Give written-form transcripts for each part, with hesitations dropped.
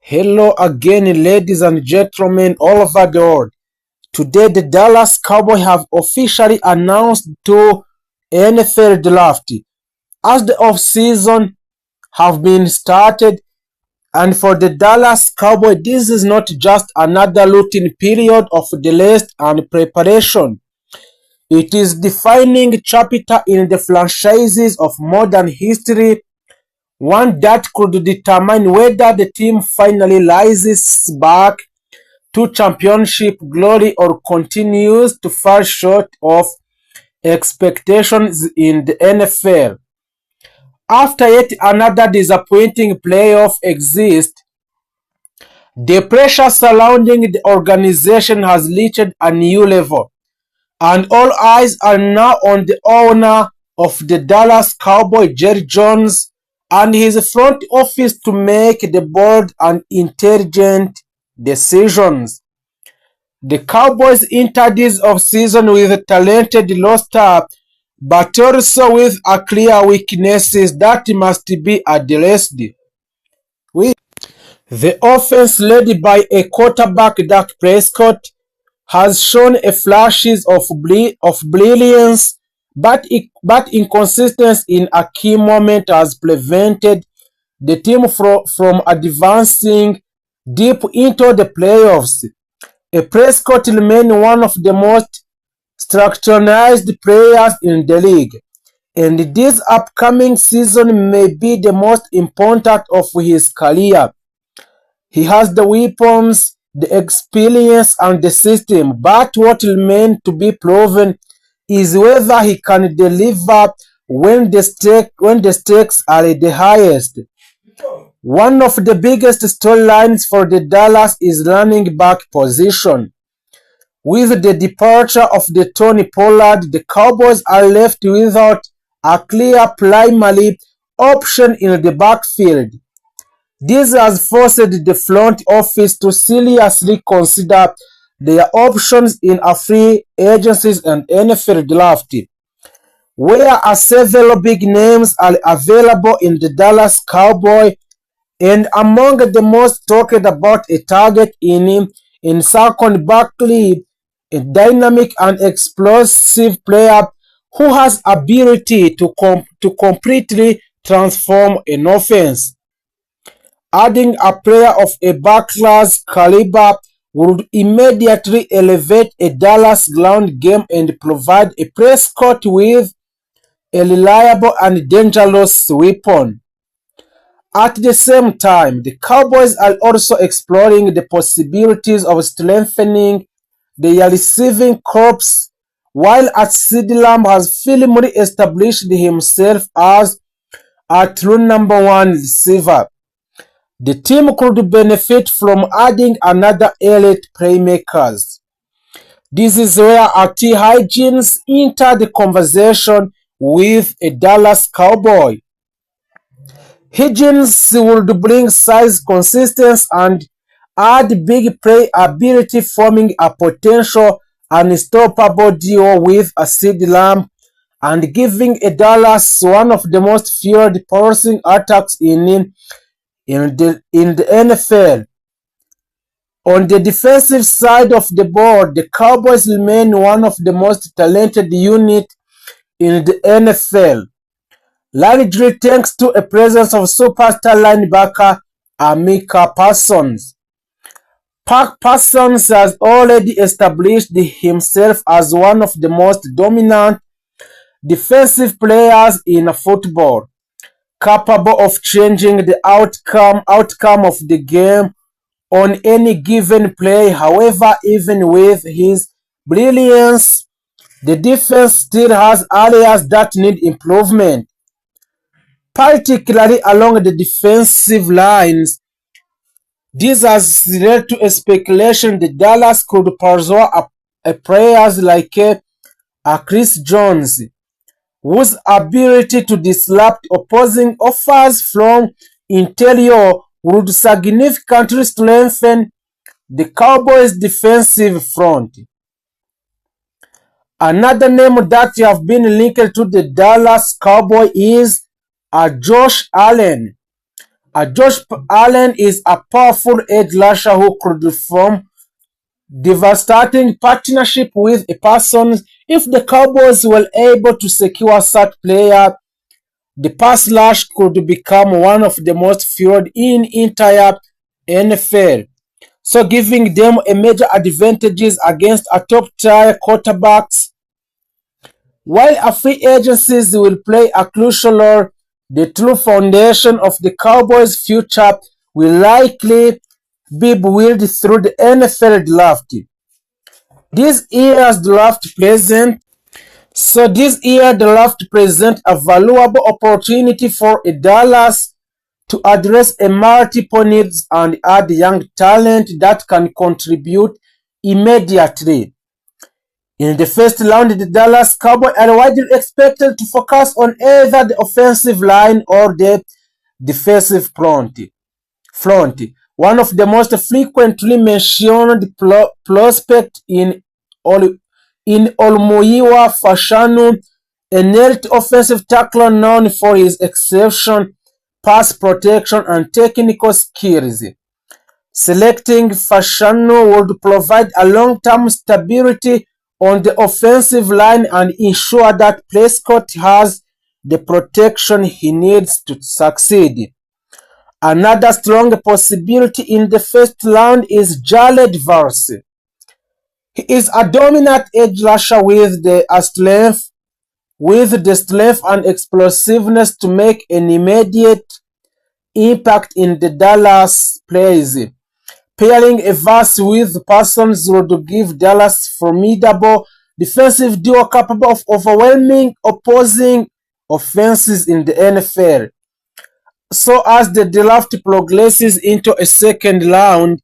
Hello again, ladies and gentlemen all over the world. Today, the Dallas Cowboys have officially announced to NFL draft as the off-season have been started. And for the Dallas Cowboys, this is not just another routine period of delays and preparation. It is defining chapter in the franchises of modern history, one that could determine whether the team finally rises back to championship glory or continues to fall short of expectations in the NFL. After yet another disappointing playoff exit, the pressure surrounding the organization has reached a new level, and all eyes are now on the owner of the Dallas Cowboys, Jerry Jones, and his front office to make the bold and intelligent decisions. The Cowboys entered this offseason with a talented roster, but also with a clear weaknesses that must be addressed. The offense led by a quarterback Dak Prescott has shown a flashes of brilliance, but inconsistency in a key moment has prevented the team from advancing deep into the playoffs. Prescott remains one of the most structured players in the league, and this upcoming season may be the most important of his career. He has the weapons, the experience, and the system, but what remains to be proven is whether he can deliver when the stakes are the highest. One of the biggest storylines for the Dallas is running back position. With the departure of the Tony Pollard, the Cowboys are left without a clear primary option in the backfield. This has forced the front office to seriously consider their options in a free agencies and NFL draft, where several big names are available in the Dallas Cowboys, and among the most talked about a target in Saquon Barkley, a dynamic and explosive player who has ability to completely transform an offense. Adding a player of a Barkley's caliber would immediately elevate a Dallas ground game and provide a Prescott with a reliable and dangerous weapon. At the same time, the Cowboys are also exploring the possibilities of strengthening their receiving corps, while CeeDee Lamb has firmly established himself as a true number one receiver. The team could benefit from adding another elite playmakers. This is where T. Higgins entered the conversation with a Dallas Cowboy. Higgins would bring size, consistency, and add big play ability, forming a potential unstoppable duo with a CeeDee Lamb and giving a Dallas one of the most feared passing attacks in the NFL. On the defensive side of the ball, the Cowboys remain one of the most talented units in the NFL, largely thanks to a presence of superstar linebacker Micah Parsons. Parsons has already established himself as one of the most dominant defensive players in football, capable of changing the outcome of the game on any given play. However, even with his brilliance, the defense still has areas that need improvement, particularly along the defensive lines. This has led to a speculation that Dallas could pursue a players like Chris Jones, whose ability to disrupt opposing offers from interior would significantly strengthen the Cowboys' defensive front. Another name that have been linked to the Dallas Cowboys is Josh Allen, Josh Allen is a powerful edge rusher who could form devastating partnership with a person. If the Cowboys were able to secure such player, the pass rush could become one of the most feared in entire NFL. So giving them a major advantages against a top-tier quarterbacks. While a free agencies will play a crucial role, the true foundation of the Cowboys' future will likely be built through the NFL draft. This year's draft present this year draft present a valuable opportunity for Dallas to address a multiple needs and add young talent that can contribute immediately. In the first round, the Dallas Cowboys are widely expected to focus on either the offensive line or the defensive front. One of the most frequently mentioned prospects in Olmuyiwa Fashanu, an elite offensive tackler known for his exceptional pass protection and technical skills. Selecting Fashanu would provide a long-term stability on the offensive line and ensure that Prescott has the protection he needs to succeed. Another strong possibility in the first round is Jared Verse. He is a dominant edge rusher with the strength and explosiveness to make an immediate impact in the Dallas plays. Pairing a Verse with Parsons would give Dallas formidable defensive duo capable of overwhelming opposing offenses in the NFL. So as the draft progresses into a second round,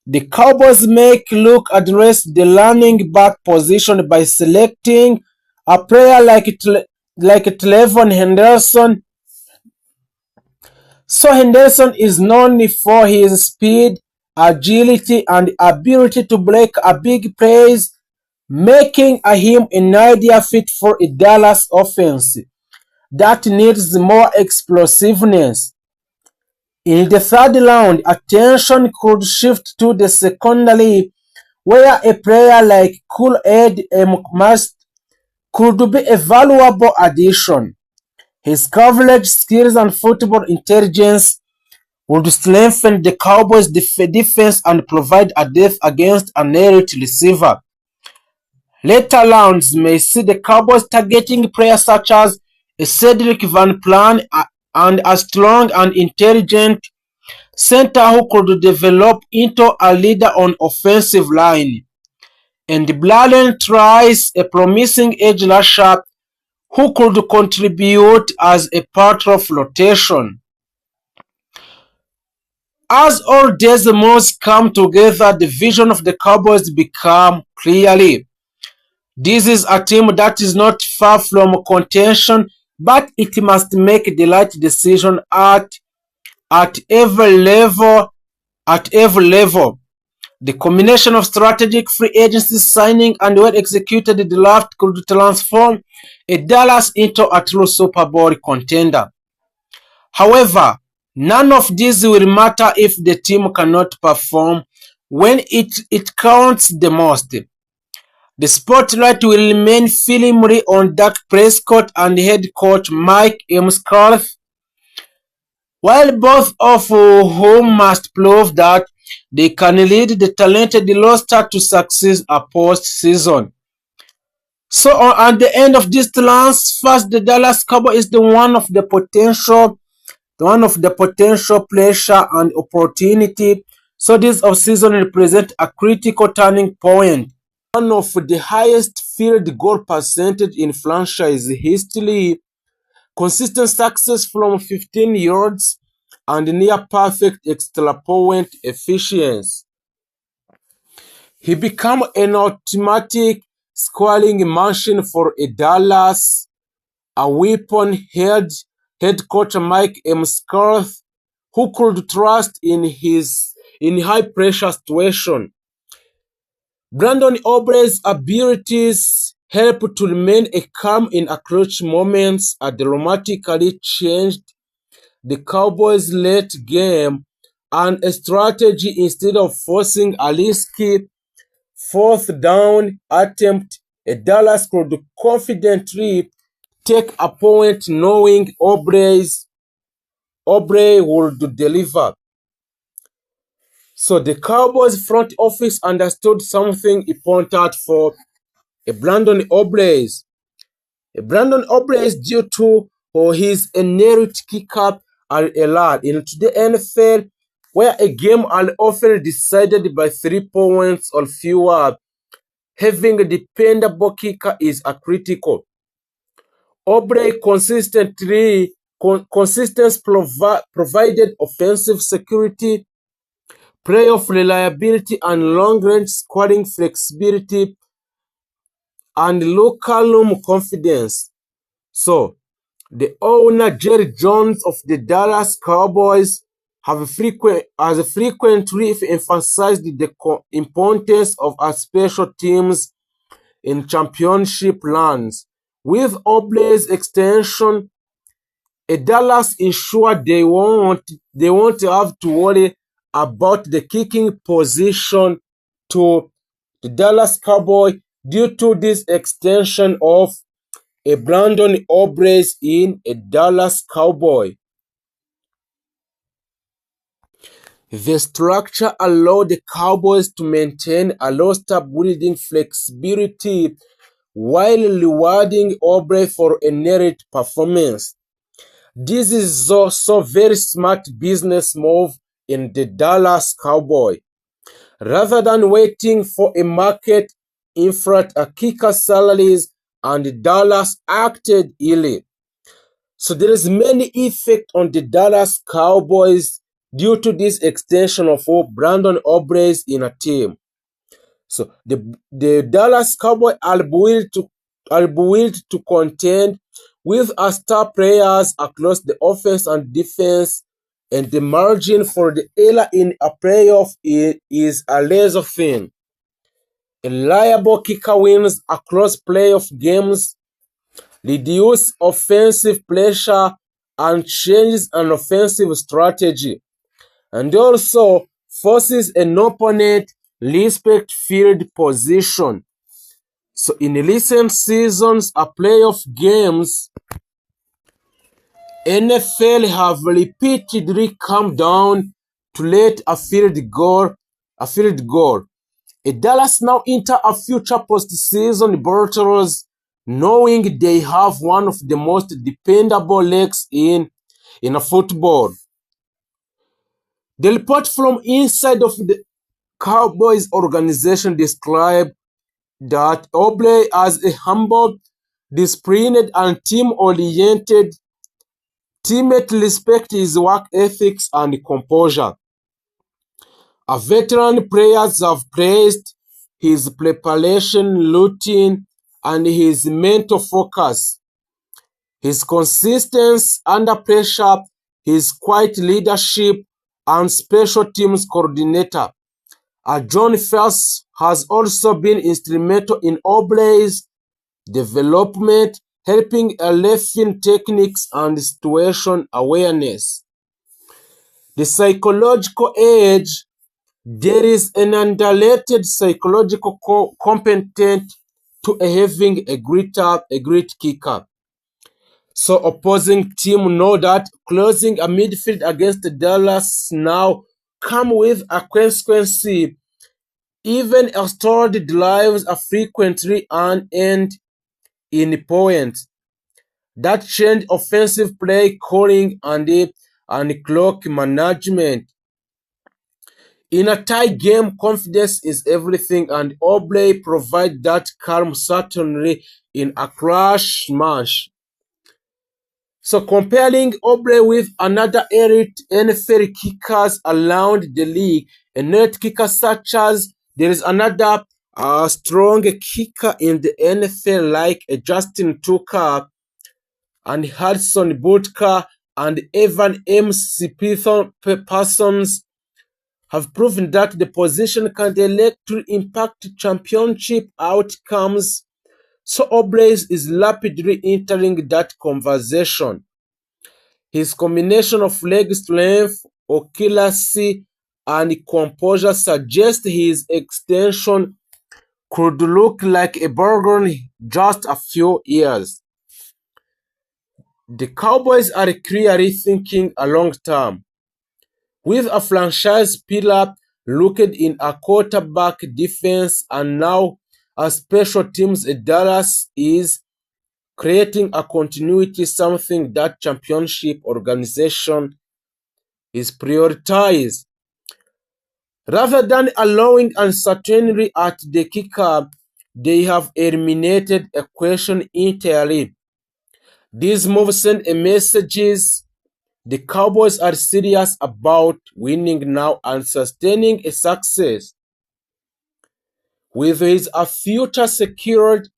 the Cowboys may look address the running back position by selecting a player like Trevon Henderson. So Henderson is known for his speed, agility, and ability to break a big plays, making him an ideal fit for a Dallas offense that needs more explosiveness. In the third round, attention could shift to the secondary, where a player like Kool-Aid Must could be a valuable addition. His coverage skills and football intelligence would strengthen the Cowboys' defense and provide a depth against an elite receiver. Later rounds may see the Cowboys targeting players such as Cedric Van Plan and a strong and intelligent center who could develop into a leader on offensive line. And Bladen tries a promising edge rusher who could contribute as a part of rotation. As all these moves come together, the vision of the Cowboys become clearly. This is a team that is not far from contention, but it must make the right decision at every level. At every level, the combination of strategic free agency signing and well-executed draft could transform a Dallas into a true Super Bowl contender. However, none of this will matter if the team cannot perform when it counts the most. The spotlight will remain firmly on Dak Prescott and head coach Mike Muscathe, while both of whom must prove that they can lead the talented roster to success a postseason. So at the end of this last first, the Dallas Cowboys is one of the potential pressure and opportunity. So this offseason represents a critical turning point. One of the highest field goal percentage in franchise history, consistent success from 15 yards, and near perfect extra point efficiency. He became an automatic scoring machine for a Dallas, a weapon-head head coach Mike Muscathe, who could trust in high-pressure situation. Brandon Aubrey's abilities help to remain calm in clutch moments, a dramatically changed the Cowboys' late game and a strategy instead of forcing a risky fourth down attempt. Dallas could confidently take a point knowing Aubrey would deliver. So the Cowboys front office understood something important for Brandon Aubrey. Brandon Aubrey is due to his inherent kick-up are allowed into the NFL, where a game are often decided by 3 points or fewer. Having a dependable kicker is a critical. Aubrey consistently provided offensive security, playoff reliability, and long-range scoring flexibility and local room confidence. So, the owner Jerry Jones of the Dallas Cowboys has frequently emphasized the importance of our special teams in championship runs. With Aubrey's extension, Dallas ensured they won't have to worry about the kicking position to the Dallas Cowboys due to this extension of a Brandon Aubrey in a Dallas Cowboy. The structure allowed the Cowboys to maintain a roster building flexibility while rewarding Aubrey for a merit performance. This is also very smart business move in the Dallas Cowboy. Rather than waiting for a market inflate a kicker salaries, and Dallas acted early. So there is many effect on the Dallas Cowboys due to this extension of Brandon Aubrey in a team. So the Dallas Cowboys are built to contend with a star players across the offense and defense, and the margin for the error in a playoff is a laser thin. A reliable kicker wins across playoff games, reduce offensive pressure, and changes an offensive strategy, and also forces an opponent respect field position. So in recent seasons of playoff games, NFL have repeatedly come down to let a field goal. Dallas now enter a future postseason battles knowing they have one of the most dependable legs in a football. The report from inside of the Cowboys organization described that Aubrey as a humble, disciplined, and team-oriented teammate respect his work ethics and composure. A veteran players have praised his preparation routine and his mental focus, his consistency under pressure, his quiet leadership, and special teams coordinator. John Fels has also been instrumental in Aubrey's development, helping refine techniques and situation awareness. The psychological edge. There is an underrated psychological component to having a great kicker. So opposing team know that closing a midfield against Dallas now come with a consequence. Even extended drives are frequently end in points that change offensive play calling and clock management. In a tight game, confidence is everything, and Aubrey provides that calm certainly in a crash match. So comparing Aubrey with another elite NFL kickers around the league, a net kicker such as there is another strong kicker in the NFL like Justin Tucker and Hudson Butker and Evan M. Parsons have proven that the position can directly impact championship outcomes. So Aubrey is rapidly entering that conversation. His combination of leg strength, accuracy, and composure suggests his extension could look like a bargain in just a few years. The Cowboys are clearly thinking a long term, with a franchise pillar rooted in a quarterback defense and now a special teams. Dallas is creating a continuity, something that championship organization is prioritized. Rather than allowing uncertainty at the kicker, they have eliminated a question entirely. These moves send a message: the Cowboys are serious about winning now and sustaining a success. With his future secured,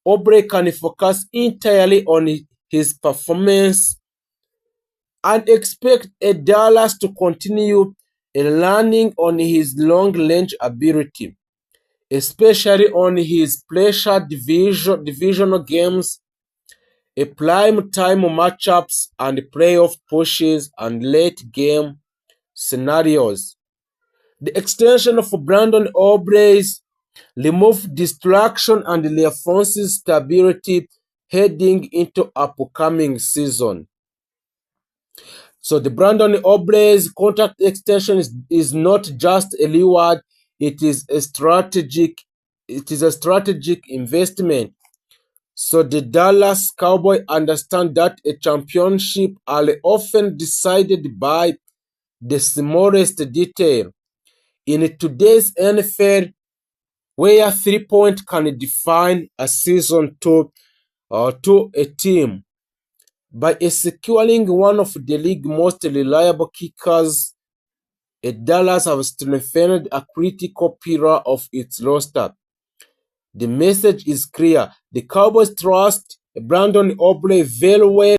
Aubrey can focus entirely on his performance and expect a Dallas to continue learning on his long-range ability, especially on his pressure divisional games, a prime time matchups, and playoff pushes and late game scenarios. The extension of Brandon Aubrey's remove distraction and reinforces stability heading into upcoming season. So the Brandon Aubrey's contract extension is not just a reward, it is a strategic investment. So the Dallas Cowboys understand that a championship are often decided by the smallest detail. In today's NFL, where 3 points can define a season to a team, by securing one of the league's most reliable kickers, Dallas have strengthened a critical pillar of its roster. The message is clear: the Cowboys trust Brandon Aubrey very well.